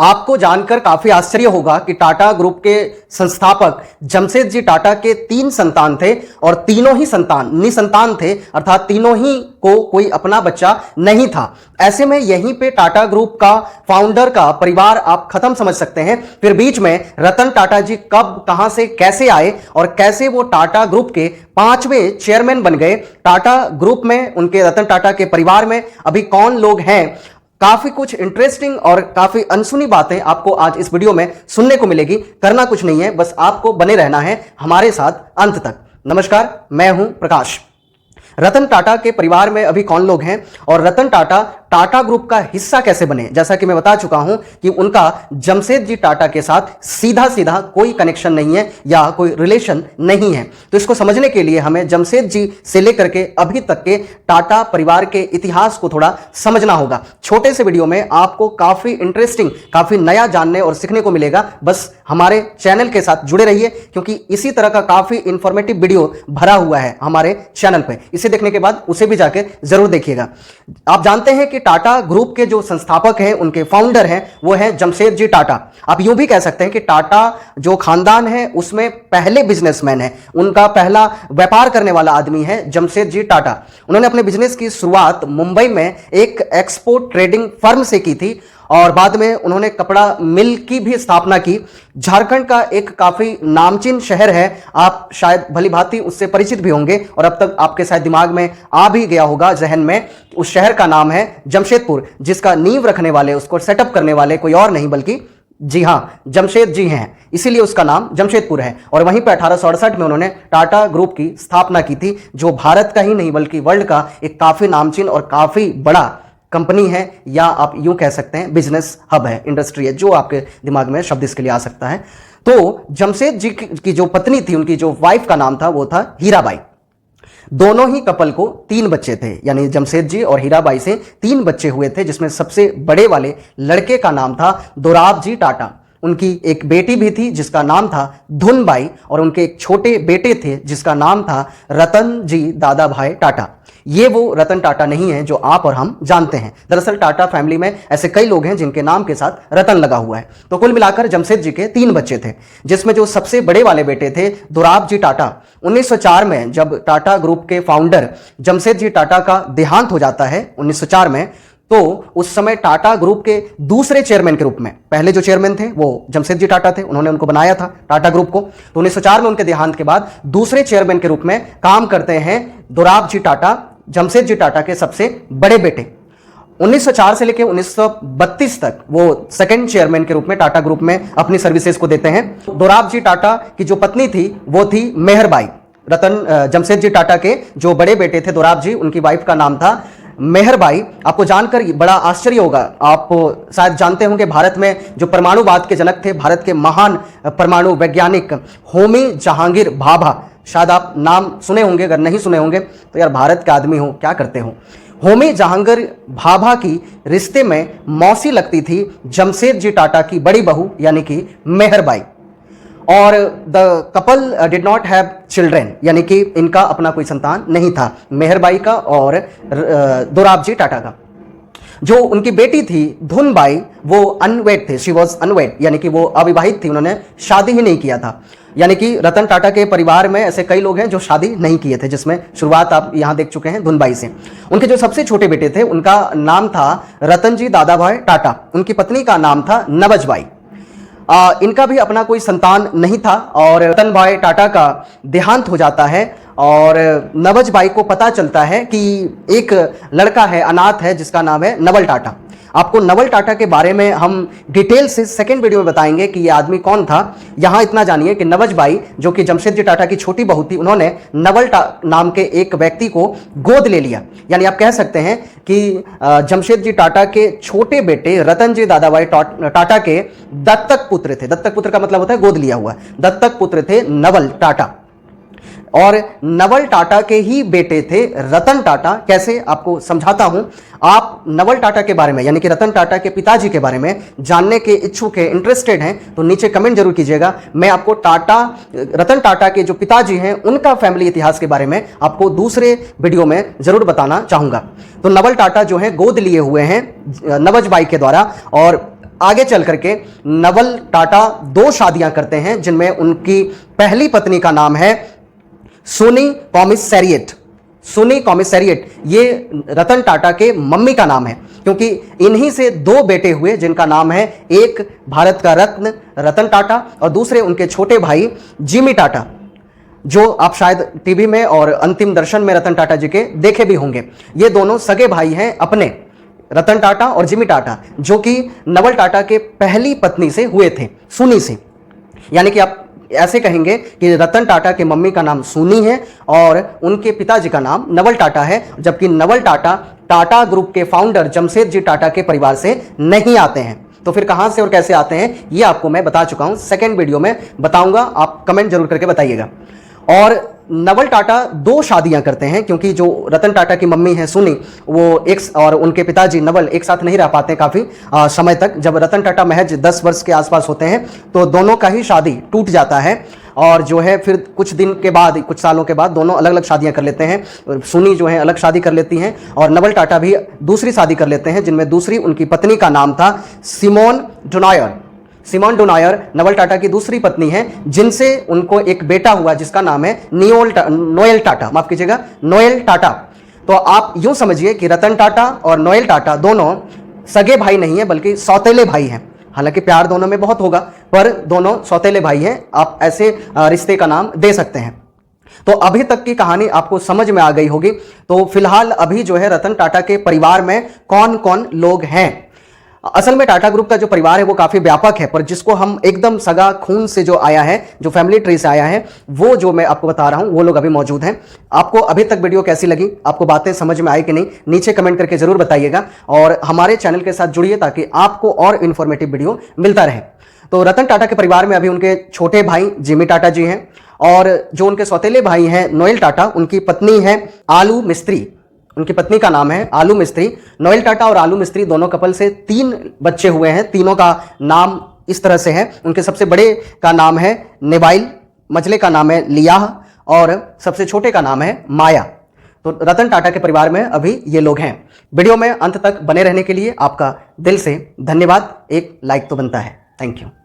आपको जानकर काफी आश्चर्य होगा कि टाटा ग्रुप के संस्थापक जमशेद जी टाटा के 3 संतान थे और तीनों ही संतान निसंतान थे, अर्थात तीनों ही को कोई अपना बच्चा नहीं था। ऐसे में यहीं पे टाटा ग्रुप का फाउंडर का परिवार आप खत्म समझ सकते हैं। फिर बीच में रतन टाटा जी कब कहां से कैसे आए और कैसे वो टाटा ग्रुप के 5वें चेयरमैन बन गए। टाटा ग्रुप में उनके रतन टाटा के परिवार में अभी कौन लोग हैं, काफी कुछ इंटरेस्टिंग और काफी अनसुनी बातें आपको आज इस वीडियो में सुनने को मिलेगी। करना कुछ नहीं है, बस आपको बने रहना है हमारे साथ अंत तक। नमस्कार, मैं हूं प्रकाश। रतन टाटा के परिवार में अभी कौन लोग हैं और रतन टाटा टाटा ग्रुप का हिस्सा कैसे बने। जैसा कि मैं बता चुका हूं कि उनका जमशेद जी टाटा के साथ सीधा सीधा कोई कनेक्शन नहीं है या कोई रिलेशन नहीं है। तो इसको समझने के लिए हमें जमशेद जी से लेकर के अभी तक के टाटा परिवार के इतिहास को थोड़ा समझना होगा। छोटे से वीडियो में आपको काफी इंटरेस्टिंग, काफी नया जानने और सीखने को मिलेगा। बस हमारे चैनल के साथ जुड़े रहिए, क्योंकि इसी तरह का काफी इंफॉर्मेटिव वीडियो भरा हुआ है हमारे चैनल पे। इसे देखने के बाद उसे भी जाके जरूर देखिएगा। आप जानते हैं कि टाटा ग्रुप के जो संस्थापक हैं, उनके फाउंडर हैं, वो हैं जमशेद जी टाटा। आप यूं भी कह सकते हैं कि टाटा जो खानदान है उसमें पहले बिजनेसमैन है। उनका पहला व्यापार करने वाला आदमी है जमशेद जी टाटा। उन्होंने अपने बिजनेस की शुरुआत मुंबई में एक एक्सपोर्ट ट्रेडिंग फर्म से की थी और बाद में उन्होंने कपड़ा मिल की भी स्थापना की। झारखंड का एक काफी नामचीन शहर है, आप शायद भली भांति उससे परिचित भी होंगे और अब तक आपके शायद दिमाग में आ भी गया होगा, जहन में। उस शहर का नाम है जमशेदपुर, जिसका नींव रखने वाले, उसको सेटअप करने वाले कोई और नहीं बल्कि जी हां, जमशेद जी हैं, इसीलिए उसका नाम जमशेदपुर है। और वहीं पर 1868 में उन्होंने टाटा ग्रुप की स्थापना की थी, जो भारत का ही नहीं बल्कि वर्ल्ड का एक काफी नामचीन और काफी बड़ा कंपनी है, या आप यूं कह सकते हैं बिजनेस हब है, इंडस्ट्री है, जो आपके दिमाग में शब्द इसके लिए आ सकता है। तो जमशेद जी की जो पत्नी थी, उनकी जो वाइफ का नाम था वो था हीराबाई। दोनों ही कपल को 3 बच्चे थे, यानी जमशेद जी और हीराबाई से 3 बच्चे हुए थे, जिसमें सबसे बड़े वाले लड़के का नाम था दोराब जी टाटा। उनकी एक बेटी भी थी जिसका नाम था धुनबाई, और उनके एक छोटे बेटे थे जिसका नाम था रतन जी दादाभाई टाटा। ये वो रतन टाटा नहीं है जो आप और हम जानते हैं। दरअसल टाटा फैमिली में ऐसे कई लोग हैं जिनके नाम के साथ रतन लगा हुआ है। तो कुल मिलाकर जमशेद जी के 3 बच्चे थे, जिसमें जो सबसे बड़े वाले बेटे थे दोराब जी टाटा। 1904 में जब टाटा ग्रुप के फाउंडर जमशेद जी टाटा का देहांत हो जाता है 1904 में, तो उस समय टाटा ग्रुप के दूसरे चेयरमैन के रूप में, पहले जो चेयरमैन थे वो जमशेद जी टाटा थे, उन्होंने उनको बनाया था टाटा ग्रुप को। तो 1904 में उनके देहांत के बाद दूसरे चेयरमैन के रूप में काम करते हैं दोराब जी टाटा, जमशेद जी टाटा के सबसे बड़े बेटे। 1904 से लेकर 1932 तक वो सेकंड चेयरमैन के रूप में टाटा ग्रुप में अपनी सर्विसेज को देते हैं। दोराब जी टाटा की जो पत्नी थी वो थी मेहरबाई। रतन जमशेद जी टाटा के जो बड़े बेटे थे दोराब जी, उनकी वाइफ का नाम था मेहरबाई। आपको जानकर बड़ा आश्चर्य होगा, आप शायद जानते होंगे भारत में जो परमाणुवाद के जनक थे, भारत के महान परमाणु वैज्ञानिक होमी जहांगीर भाभा, शायद आप नाम सुने होंगे, अगर नहीं सुने होंगे तो यार भारत के आदमी हो, क्या करते हो। होमी जहांगीर भाभा की रिश्ते में मौसी लगती थी जमशेद जी टाटा की बड़ी बहू यानी कि मेहरबाई। और the couple did not have children, यानी कि इनका अपना कोई संतान नहीं था, मेहरबाई का और दोराब जी टाटा का। जो उनकी बेटी थी धुनबाई, वो अनवेड थे, शी वॉज अनवेड, यानी कि वो अविवाहित थी, उन्होंने शादी ही नहीं किया था। यानी कि रतन टाटा के परिवार में ऐसे कई लोग हैं जो शादी नहीं किए थे, जिसमें शुरुआत आप यहां देख चुके हैं धुनबाई से। उनके जो सबसे छोटे बेटे थे उनका नाम था रतन जी दादाभाई टाटा, उनकी पत्नी का नाम था नवजबाई। इनका भी अपना कोई संतान नहीं था और रतन भाई टाटा का देहांत हो जाता है और नवजबाई को पता चलता है कि एक लड़का है, अनाथ है, जिसका नाम है नवल टाटा। आपको नवल टाटा के बारे में हम डिटेल से सेकंड वीडियो में बताएंगे कि यह आदमी कौन था। यहां इतना जानिए कि नवजबाई, जो कि जमशेद जी टाटा की छोटी बहू थी, उन्होंने नवल नाम के एक व्यक्ति को गोद ले लिया। यानी आप कह सकते हैं कि जमशेद जी टाटा के छोटे बेटे रतन जी दादाभाई टाटा के दत्तक पुत्र थे। दत्तक पुत्र का मतलब होता है गोद लिया हुआ। दत्तक पुत्र थे नवल टाटा, और नवल टाटा के ही बेटे थे रतन टाटा। कैसे, आपको समझाता हूं। आप नवल टाटा के बारे में, यानी कि रतन टाटा के पिताजी के बारे में जानने के इच्छुक है, इंटरेस्टेड हैं, तो नीचे कमेंट जरूर कीजिएगा। मैं आपको रतन टाटा के जो पिताजी हैं उनका फैमिली इतिहास के बारे में आपको दूसरे वीडियो में जरूर बताना चाहूंगा। तो नवल टाटा जो है गोद लिए हुए हैं नवजबाई के द्वारा, और आगे चल करके नवल टाटा 2 शादियां करते हैं, जिनमें उनकी पहली पत्नी का नाम है सोनी कॉमिसेरियट। सोनी कॉमिसेरियट ये रतन टाटा के मम्मी का नाम है, क्योंकि इन्हीं से 2 बेटे हुए, जिनका नाम है एक भारत का रत्न रतन टाटा और दूसरे उनके छोटे भाई जिमी टाटा, जो आप शायद टीवी में और अंतिम दर्शन में रतन टाटा जी के देखे भी होंगे। ये दोनों सगे भाई हैं अपने, रतन टाटा और जिमी टाटा, जो कि नवल टाटा के पहली पत्नी से हुए थे, सुनी से। यानी कि आप ऐसे कहेंगे कि रतन टाटा के मम्मी का नाम सुनी है और उनके पिताजी का नाम नवल टाटा है, जबकि नवल टाटा टाटा ग्रुप के फाउंडर जमशेदजी टाटा के परिवार से नहीं आते हैं। तो फिर कहां से और कैसे आते हैं ये आपको मैं बता चुका हूं, सेकेंड वीडियो में बताऊंगा, आप कमेंट जरूर करके बताइएगा। और नवल टाटा 2 शादियां करते हैं, क्योंकि जो रतन टाटा की मम्मी है सुनी, वो एक और उनके पिताजी नवल एक साथ नहीं रह पाते काफ़ी समय तक। जब रतन टाटा महज 10 वर्ष के आसपास होते हैं तो दोनों का ही शादी टूट जाता है, और जो है फिर कुछ दिन के बाद, कुछ सालों के बाद दोनों अलग अलग शादियां कर लेते हैं। सुनी जो है अलग शादी कर लेती हैं और नवल टाटा भी दूसरी शादी कर लेते हैं, जिनमें दूसरी उनकी पत्नी का नाम था सिमोन डोनायर। सिमोन डोनायर नवल टाटा की दूसरी पत्नी है, जिनसे उनको एक बेटा हुआ जिसका नाम है नोएल टाटा, माफ कीजिएगा, नोएल टाटा। तो आप यूं समझिए कि रतन टाटा और नोएल टाटा दोनों सगे भाई नहीं है, बल्कि सौतेले भाई हैं। हालांकि प्यार दोनों में बहुत होगा, पर दोनों सौतेले भाई हैं, आप ऐसे रिश्ते का नाम दे सकते हैं। तो अभी तक की कहानी आपको समझ में आ गई होगी। तो फिलहाल अभी जो है रतन टाटा के परिवार में कौन कौन लोग हैं। असल में टाटा ग्रुप का जो परिवार है वो काफी व्यापक है, पर जिसको हम एकदम सगा खून से जो आया है, जो फैमिली ट्री से आया है, वो जो मैं आपको बता रहा हूं वो लोग अभी मौजूद हैं। आपको अभी तक वीडियो कैसी लगी, आपको बातें समझ में आई कि नहीं, नीचे कमेंट करके जरूर बताइएगा और हमारे चैनल के साथ जुड़िए ताकि आपको और इन्फॉर्मेटिव वीडियो मिलता रहे। तो रतन टाटा के परिवार में अभी उनके छोटे भाई जिमी टाटा जी हैं, और जो उनके सौतेले भाई हैं नोएल टाटा, उनकी पत्नी है आलू मिस्त्री, उनकी पत्नी का नाम है आलू मिस्त्री। नोएल टाटा और आलू मिस्त्री दोनों कपल से 3 बच्चे हुए हैं, तीनों का नाम इस तरह से है। उनके सबसे बड़े का नाम है नेबाइल, मझले का नाम है लियाह और सबसे छोटे का नाम है माया। तो रतन टाटा के परिवार में अभी ये लोग हैं। वीडियो में अंत तक बने रहने के लिए आपका दिल से धन्यवाद। एक लाइक तो बनता है। Thank you.